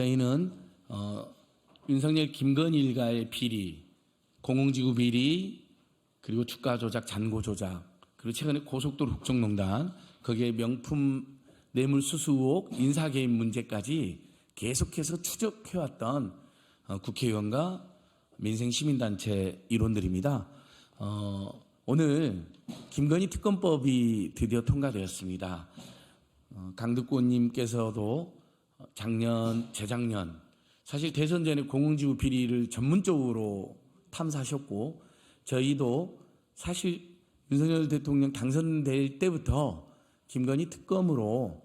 저희는 윤석열 김건희 일가의 비리, 공공지구 비리, 그리고 주가 조작, 잔고 조작, 그리고 최근에 고속도로 국정농단, 거기에 명품 뇌물 수수 의혹, 인사 개입 문제까지 계속해서 추적해왔던 국회의원과 민생시민단체 일원들입니다. 오늘 김건희 특검법이 드디어 통과되었습니다. 강득구님께서도 작년, 재작년 사실 대선 전에 공공지구 비리를 전문적으로 탐사하셨고 저희도 사실 윤석열 대통령 당선될 때부터 김건희 특검으로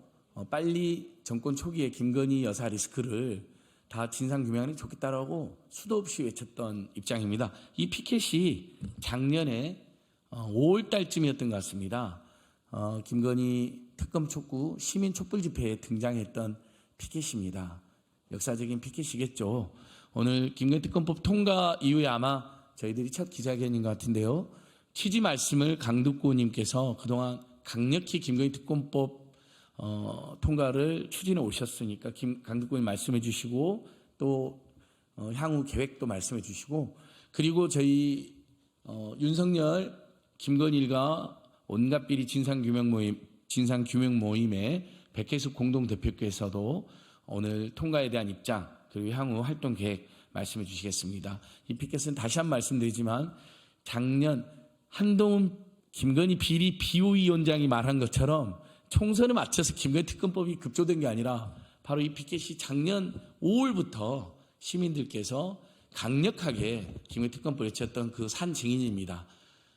빨리 정권 초기에 김건희 여사 리스크를 다 진상규명하는 게 좋겠다라고 수도 없이 외쳤던 입장입니다. 이 피켓이 작년에 5월 달쯤이었던 것 같습니다. 김건희 특검 촉구 시민 촛불 집회에 등장했던 피켓입니다. 역사적인 피켓이겠죠. 오늘 김건희 특검법 통과 이후에 아마 저희들이 첫 기자회견인 것 같은데요. 취지 말씀을 강득구님께서 그동안 강력히 김건희 특검법 통과를 추진해 오셨으니까 강득구님 말씀해 주시고 또 향후 계획도 말씀해 주시고 그리고 저희 윤석열 김건희 일가 온갖 비리 진상규명 모임의 백혜숙 공동대표께서도 오늘 통과에 대한 입장 그리고 향후 활동 계획 말씀해 주시겠습니다. 이 피켓은 다시 한 번 말씀드리지만 작년 한동훈 김건희 비리 비호위원장이 말한 것처럼 총선에 맞춰서 김건희 특검법이 급조된 게 아니라 바로 이 피켓이 작년 5월부터 시민들께서 강력하게 김건희 특검법을 외쳤던 그 산 증인입니다.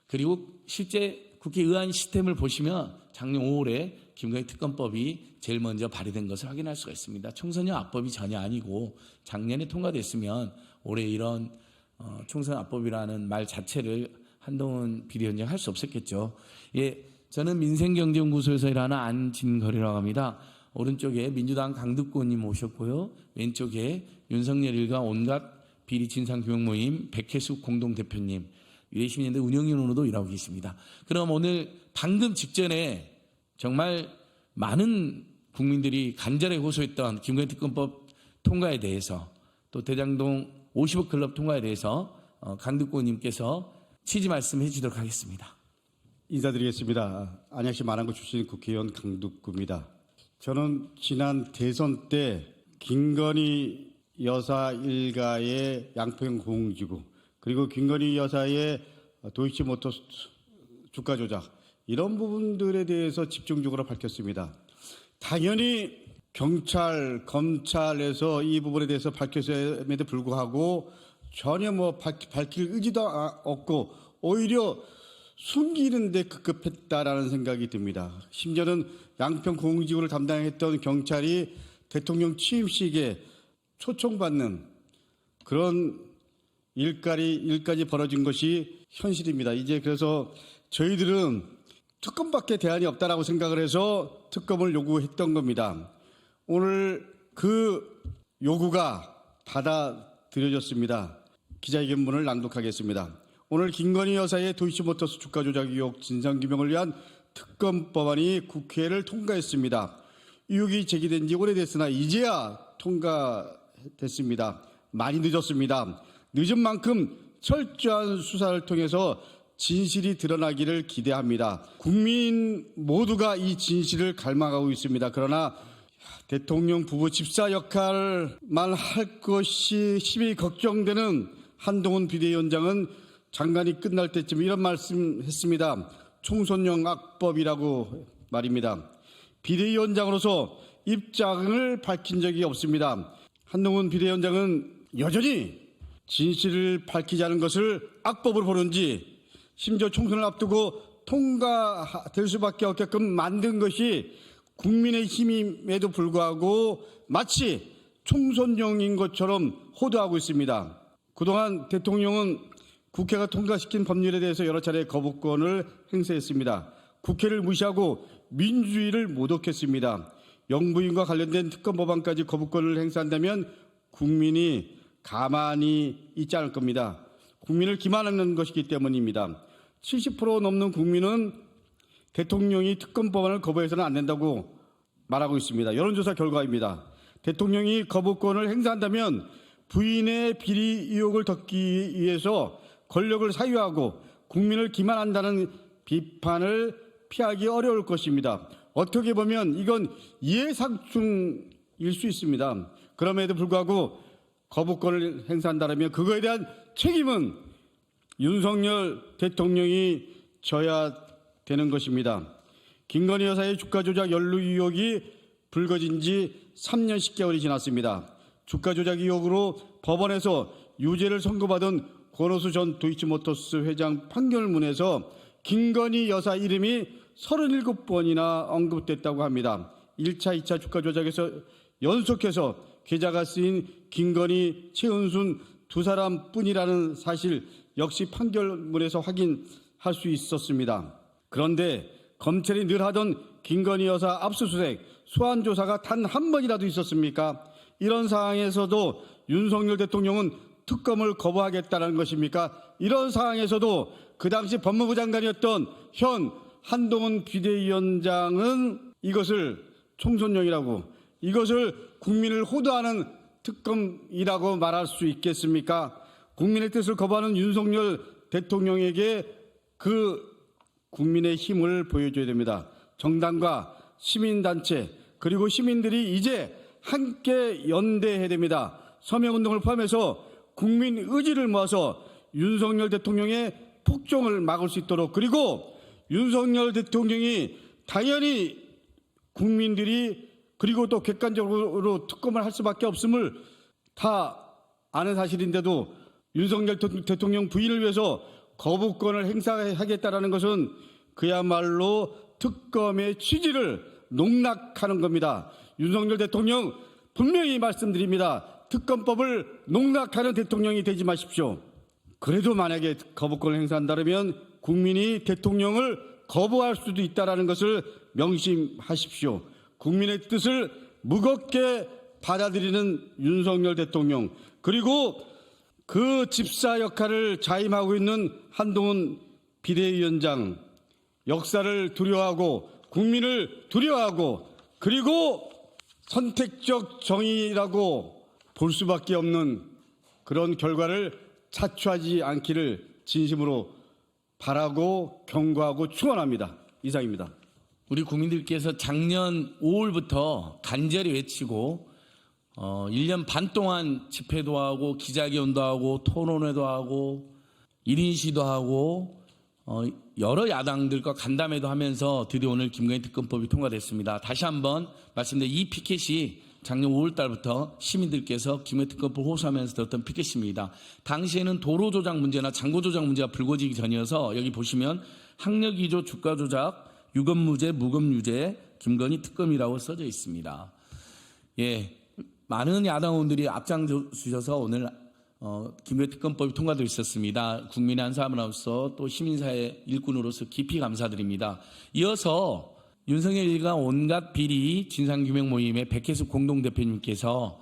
그리고 실제 국회 의안 시스템을 보시면 작년 5월에 김건희 특검법이 제일 먼저 발의된 것을 확인할 수가 있습니다. 총선용 악법이 전혀 아니고 작년에 통과됐으면 올해 이런 총선 악법이라는 말 자체를 한동훈 비리위원장 할 수 없었겠죠. 예, 저는 민생경제연구소에서 일하는 안진걸이라고 합니다. 오른쪽에 민주당 강득구님 오셨고요. 왼쪽에 윤석열 일가 온갖 비리 진상규명 모임 백혜숙 공동대표님, 유해시민연대 운영위원으로도 일하고 계십니다. 그럼 오늘 방금 직전에 정말 많은 국민들이 간절히 호소했던 김건희 특검법 통과에 대해서 또 대장동 50억 클럽 통과에 대해서 강득구님께서 취지 말씀해 주도록 하겠습니다. 인사드리겠습니다. 안양시 마랑구 출신 국회의원 강득구입니다. 저는 지난 대선 때 김건희 여사 일가의 양평 공공지구 그리고 김건희 여사의 도이치모터스 주가 조작 이런 부분들에 대해서 집중적으로 밝혔습니다. 당연히 경찰, 검찰에서 이 부분에 대해서 밝혔음에도 불구하고 전혀 밝힐 의지도 없고 오히려 숨기는 데 급급했다라는 생각이 듭니다. 심지어는 양평 공공지구를 담당했던 경찰이 대통령 취임식에 초청받는 그런 일까지 벌어진 것이 현실입니다. 이제 그래서 저희들은 특검밖에 대안이 없다라고 생각을 해서 특검을 요구했던 겁니다. 오늘 그 요구가 받아들여졌습니다. 기자회견문을 낭독하겠습니다. 오늘 김건희 여사의 도이치모터스 주가 조작 의혹 진상규명을 위한 특검법안이 국회를 통과했습니다. 의혹이 제기된 지 오래됐으나 이제야 통과됐습니다. 많이 늦었습니다. 늦은 만큼 철저한 수사를 통해서 진실이 드러나기를 기대합니다. 국민 모두가 이 진실을 갈망하고 있습니다. 그러나 대통령 부부 집사 역할만 할 것이 심히 걱정되는 한동훈 비대위원장은 장관이 끝날 때쯤 이런 말씀했습니다. 총선용 악법이라고 말입니다. 비대위원장으로서 입장을 밝힌 적이 없습니다. 한동훈 비대위원장은 여전히 진실을 밝히지 않은 것을 악법으로 보는지 심지어 총선을 앞두고 통과될 수밖에 없게끔 만든 것이 국민의 힘임에도 불구하고 마치 총선용인 것처럼 호도하고 있습니다. 그동안 대통령은 국회가 통과시킨 법률에 대해서 여러 차례 거부권을 행사했습니다. 국회를 무시하고 민주주의를 모독했습니다. 영부인과 관련된 특검 법안까지 거부권을 행사한다면 국민이 가만히 있지 않을 겁니다. 국민을 기만하는 것이기 때문입니다. 70% 넘는 국민은 대통령이 특검 법안을 거부해서는 안 된다고 말하고 있습니다. 여론조사 결과입니다. 대통령이 거부권을 행사한다면 부인의 비리 의혹을 덮기 위해서 권력을 사유하고 국민을 기만한다는 비판을 피하기 어려울 것입니다. 어떻게 보면 이건 이해상충일 수 있습니다. 그럼에도 불구하고 거부권을 행사한다면 그거에 대한 책임은 윤석열 대통령이 져야 되는 것입니다. 김건희 여사의 주가 조작 연루 의혹이 불거진 지 3년 10개월이 지났습니다. 주가 조작 의혹으로 법원에서 유죄를 선고받은 권오수 전 도이치모터스 회장 판결문에서 김건희 여사 이름이 37번이나 언급됐다고 합니다. 1차, 2차 주가 조작에서 연속해서 계좌가 쓰인 김건희, 최은순 두 사람뿐이라는 사실 역시 판결문에서 확인할 수 있었습니다. 그런데 검찰이 늘 하던 김건희 여사 압수수색, 소환 조사가 단 한 번이라도 있었습니까? 이런 상황에서도 윤석열 대통령은 특검을 거부하겠다는 것입니까? 이런 상황에서도 그 당시 법무부 장관이었던 현 한동훈 비대위원장은 이것을 총선용이라고, 이것을 국민을 호도하는 특검이라고 말할 수 있겠습니까? 국민의 뜻을 거부하는 윤석열 대통령에게 그 국민의 힘을 보여줘야 됩니다. 정당과 시민단체 그리고 시민들이 이제 함께 연대해야 됩니다. 서명운동을 포함해서 국민 의지를 모아서 윤석열 대통령의 폭정을 막을 수 있도록, 그리고 윤석열 대통령이 당연히 국민들이 그리고 또 객관적으로 특검을 할 수밖에 없음을 다 아는 사실인데도 윤석열 대통령 부인을 위해서 거부권을 행사하겠다는 것은 그야말로 특검의 취지를 농락하는 겁니다. 윤석열 대통령 분명히 말씀드립니다. 특검법을 농락하는 대통령이 되지 마십시오. 그래도 만약에 거부권을 행사한다면 국민이 대통령을 거부할 수도 있다는 것을 명심하십시오. 국민의 뜻을 무겁게 받아들이는 윤석열 대통령, 그리고 그 집사 역할을 자임하고 있는 한동훈 비대위원장, 역사를 두려워하고 국민을 두려워하고 그리고 선택적 정의라고 볼 수밖에 없는 그런 결과를 자초하지 않기를 진심으로 바라고 경고하고 축원합니다. 이상입니다. 우리 국민들께서 작년 5월부터 간절히 외치고 1년 반 동안 집회도 하고 기자회견도 하고 토론회도 하고 1인 시도 하고 여러 야당들과 간담회도 하면서 드디어 오늘 김건희 특검법이 통과됐습니다. 다시 한번 말씀드린 이 피켓이 작년 5월 달부터 시민들께서 김건희 특검법 호소하면서 들었던 피켓입니다. 당시에는 도로 조작 문제나 잔고 조작 문제가 불거지기 전이어서 여기 보시면 학력 위조 주가 조작 유검무죄 무검유죄 김건희 특검이라고 써져 있습니다. 예, 많은 야당 의원들이 앞장서셔서 오늘 김건희 특검법이 통과되어 있었습니다. 국민의 한 사람으로서 또 시민사회 일꾼으로서 깊이 감사드립니다. 이어서 윤석열 일가 온갖 비리 진상규명 모임의 백혜숙 공동대표님께서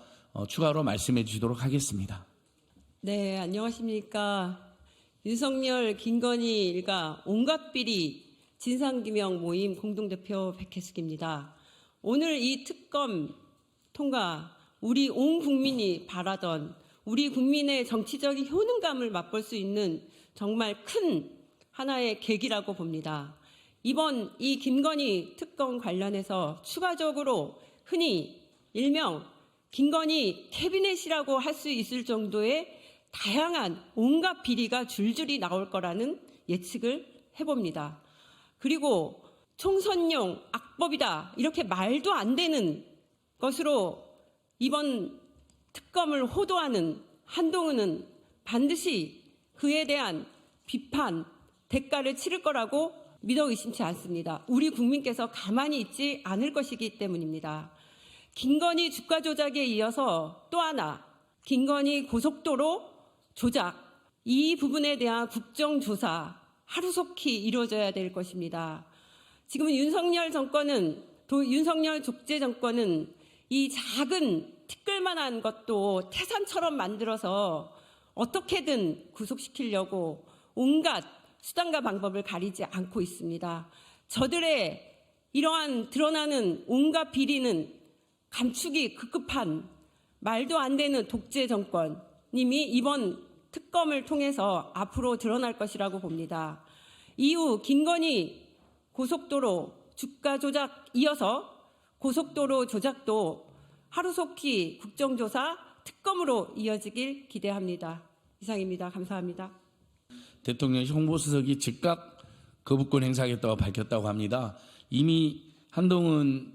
추가로 말씀해 주시도록 하겠습니다. 네, 안녕하십니까. 윤석열 김건희 일가 온갖 비리 진상규명 모임 공동대표 백혜숙입니다. 오늘 이 특검 통과, 우리 온 국민이 바라던 우리 국민의 정치적인 효능감을 맛볼 수 있는 정말 큰 하나의 계기라고 봅니다. 이번 이 김건희 특검 관련해서 추가적으로 흔히 일명 김건희 캐비넷이라고 할 수 있을 정도의 다양한 온갖 비리가 줄줄이 나올 거라는 예측을 해봅니다. 그리고 총선용 악법이다 이렇게 말도 안 되는 것으로 이번 특검을 호도하는 한동훈은 반드시 그에 대한 비판, 대가를 치를 거라고 믿어 의심치 않습니다. 우리 국민께서 가만히 있지 않을 것이기 때문입니다. 김건희 주가 조작에 이어서 또 하나 김건희 고속도로 조작, 이 부분에 대한 국정조사 하루속히 이루어져야 될 것입니다. 지금 윤석열 정권은, 윤석열 족제 정권은 이 작은 티끌만한 것도 태산처럼 만들어서 어떻게든 구속시키려고 온갖 수단과 방법을 가리지 않고 있습니다. 저들의 이러한 드러나는 온갖 비리는 감축이 급급한 말도 안 되는 독재 정권님이 이번 특검을 통해서 앞으로 드러날 것이라고 봅니다. 이후 김건희 고속도로 주가 조작 이어서 고속도로 조작도 하루속히 국정조사 특검으로 이어지길 기대합니다. 이상입니다. 감사합니다. 대통령실 홍보수석이 즉각 거부권 행사하겠다고 밝혔다고 합니다. 이미 한동훈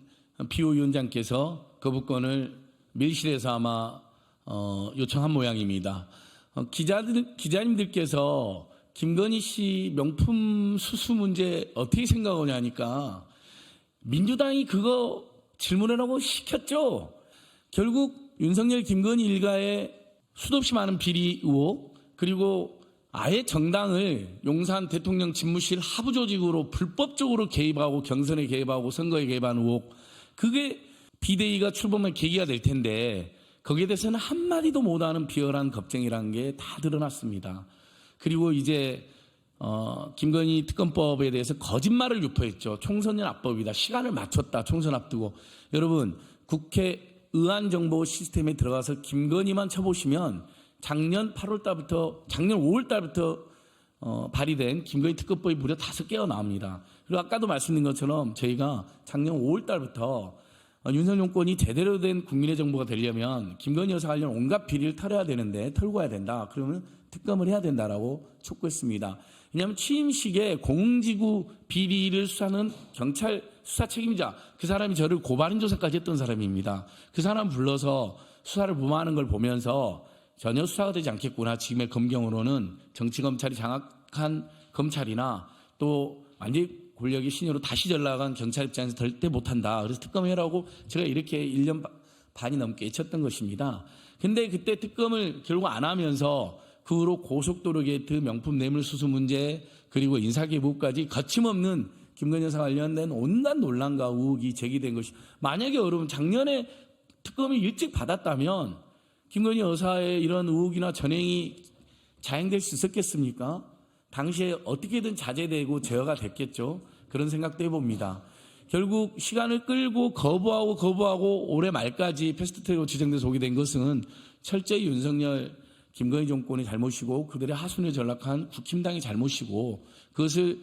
비호위원장께서 거부권을 밀실에서 아마 요청한 모양입니다. 기자님들께서 김건희 씨 명품 수수 문제 어떻게 생각하냐 하니까 민주당이 그거 질문하라고 시켰죠. 결국 윤석열 김건희 일가의 수도 없이 많은 비리 의혹, 그리고 아예 정당을 용산 대통령 집무실 하부 조직으로 불법적으로 개입하고 경선에 개입하고 선거에 개입한 의혹, 그게 비대위가 출범할 계기가 될 텐데 거기에 대해서는 한마디도 못하는 비열한 겁쟁이라는 게 다 드러났습니다. 그리고 이제 김건희 특검법에 대해서 거짓말을 유포했죠. 총선연 합법이다. 시간을 맞췄다. 총선 앞두고. 여러분, 국회 의안정보 시스템에 들어가서 김건희만 쳐보시면 작년 5월달부터 발의된 김건희 특검법이 무려 5개가 나옵니다. 그리고 아까도 말씀드린 것처럼 저희가 작년 5월달부터 윤석열 정권이 제대로 된 국민의 정부가 되려면 김건희 여사 관련 온갖 비리를 털어야 되는데 털고 해야 된다. 그러면 특검을 해야 된다라고 촉구했습니다. 왜냐하면 취임식에 공공지구 비리를 수사하는 경찰 수사 책임자, 그 사람이 저를 고발인 조사까지 했던 사람입니다. 그 사람 불러서 수사를 무마하는 걸 보면서 전혀 수사가 되지 않겠구나. 지금의 검경으로는 정치검찰이 장악한 검찰이나 또 완전히 권력의 신여로 다시 전락한 경찰 입장에서 절대 못한다. 그래서 특검해라고 제가 이렇게 1년 반이 넘게 외쳤던 것입니다. 근데 그때 특검을 결국 안 하면서 그 후로 고속도로 게이트 명품 뇌물수수 문제 그리고 인사기부까지 거침없는 김건희 여사 관련된 온갖 논란과 의혹이 제기된 것이, 만약에 여러분 작년에 특검이 일찍 받았다면 김건희 여사의 이런 의혹이나 전행이 자행될 수 있었겠습니까? 당시에 어떻게든 자제되고 제어가 됐겠죠. 그런 생각도 해봅니다. 결국 시간을 끌고 거부하고 올해 말까지 패스트트랙으로 지정돼서 오게 된 것은 철저히 윤석열 김건희 정권의 잘못이고 그들의 하순에 전락한 국힘당의 잘못이고, 그것을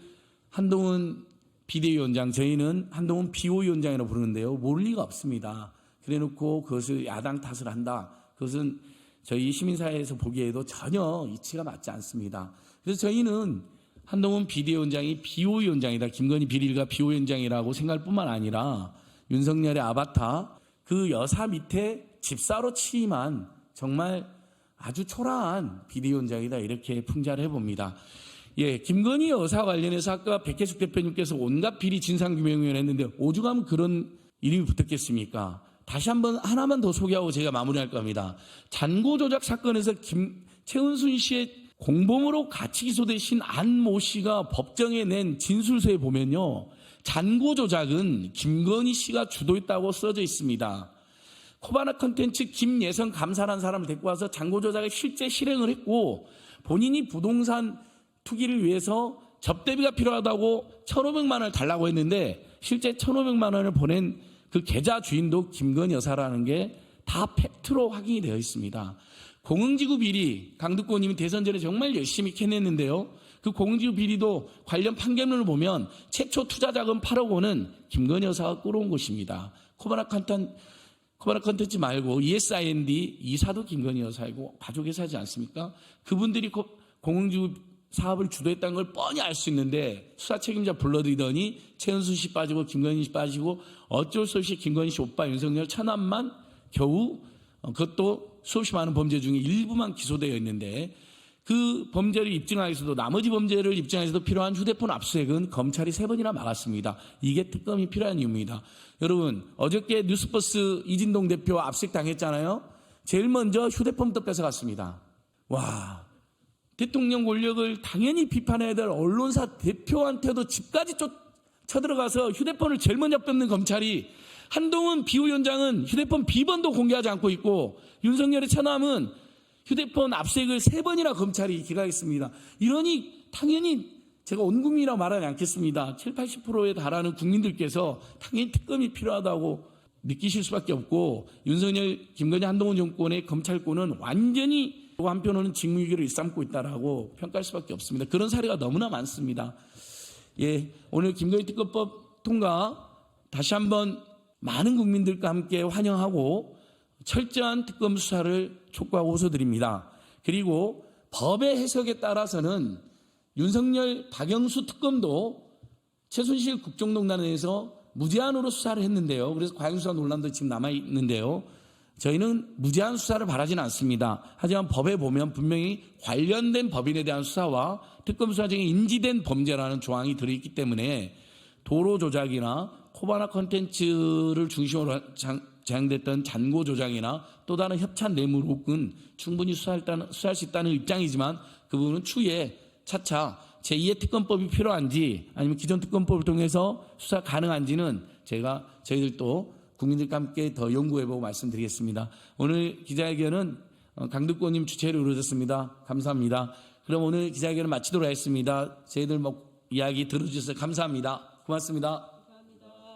한동훈 비대위원장, 저희는 한동훈 비호위원장이라고 부르는데요. 모를 리가 없습니다. 그래놓고 그것을 야당 탓을 한다. 그것은 저희 시민사회에서 보기에도 전혀 이치가 맞지 않습니다. 그래서 저희는 한동훈 비대위원장이 비호위원장이다. 김건희 비리일가 비호위원장이라고 생각할 뿐만 아니라 윤석열의 아바타, 그 여사 밑에 집사로 취임한 정말 아주 초라한 비대위원장이다. 이렇게 풍자를 해봅니다. 예, 김건희 여사 관련해서 아까 백혜숙 대표님께서 온갖 비리 진상규명위원회 했는데 오죽하면 그런 이름이 붙었겠습니까? 다시 한번 하나만 더 소개하고 제가 마무리할 겁니다. 잔고 조작 사건에서 최은순 씨의 공범으로 같이 기소되신 안모 씨가 법정에 낸 진술서에 보면요, 잔고 조작은 김건희 씨가 주도했다고 써져 있습니다. 코바나 컨텐츠 김예성 감사라는 사람을 데리고 와서 잔고 조작을 실제 실행을 했고, 본인이 부동산 투기를 위해서 접대비가 필요하다고 1,500만 원을 달라고 했는데 실제 1,500만 원을 보낸 그 계좌 주인도 김건희 여사라는 게 다 팩트로 확인이 되어 있습니다. 공흥지구 비리, 강두권님이 대선 전에 정말 열심히 캐냈는데요. 그 공흥지구 비리도 관련 판결문을 보면 최초 투자 자금 8억 원은 김건희 여사가 끌어온 것입니다. 코바나 컨텐츠 말고 ESIND 이사도 김건희 여사이고 가족회사지 않습니까? 그분들이 공흥지구 사업을 주도했다는 걸 뻔히 알 수 있는데 수사 책임자 불러들이더니 최은순 씨 빠지고 김건희 씨 빠지고 어쩔 수 없이 김건희 씨 오빠 윤석열 처남만 겨우, 그것도 수없이 많은 범죄 중에 일부만 기소되어 있는데, 그 범죄를 입증하기 위해서도, 나머지 범죄를 입증하기 위해서도 필요한 휴대폰 압수수색은 검찰이 3번이나 막았습니다. 이게 특검이 필요한 이유입니다. 여러분, 어저께 뉴스버스 이진동 대표 압수수색 당했잖아요. 제일 먼저 휴대폰부터 뺏어갔습니다. 와, 대통령 권력을 당연히 비판해야 될 언론사 대표한테도 집까지 쳐들어가서 휴대폰을 제일 먼저 뺏는 검찰이, 한동훈 비호위원장은 휴대폰 비번도 공개하지 않고 있고, 윤석열의 처남은 휴대폰 압수수색을 3번이나 검찰이 기각했습니다. 이러니 당연히 제가 온 국민이라고 말하지 않겠습니다. 70, 80%에 달하는 국민들께서 당연히 특검이 필요하다고 느끼실 수밖에 없고, 윤석열, 김건희, 한동훈 정권의 검찰권은 완전히 한편으로는 직무유기를 일삼고 있다라고 평가할 수밖에 없습니다. 그런 사례가 너무나 많습니다. 예, 오늘 김건희 특검법 통과 다시 한번 많은 국민들과 함께 환영하고 철저한 특검 수사를 촉구하고 호소드립니다. 그리고 법의 해석에 따라서는 윤석열, 박영수 특검도 최순실 국정농단에서 무제한으로 수사를 했는데요. 그래서 과잉수사 논란도 지금 남아있는데요. 저희는 무제한 수사를 바라지는 않습니다. 하지만 법에 보면 분명히 관련된 법인에 대한 수사와 특검 수사 중에 인지된 범죄라는 조항이 들어있기 때문에 도로 조작이나 코바나 콘텐츠를 중심으로 제한됐던 잔고 조작이나 또 다른 협찬 뇌물 혹은 충분히 수사할 수 있다는 입장이지만 그 부분은 추후에 차차 제2의 특검법이 필요한지 아니면 기존 특검법을 통해서 수사 가능한지는 저희들도 국민들과 함께 더 연구해보고 말씀드리겠습니다. 오늘 기자회견은 강득권님 주최로 이루어졌습니다. 감사합니다. 그럼 오늘 기자회견을 마치도록 하겠습니다. 저희들 이야기 들어주셔서 감사합니다. 고맙습니다.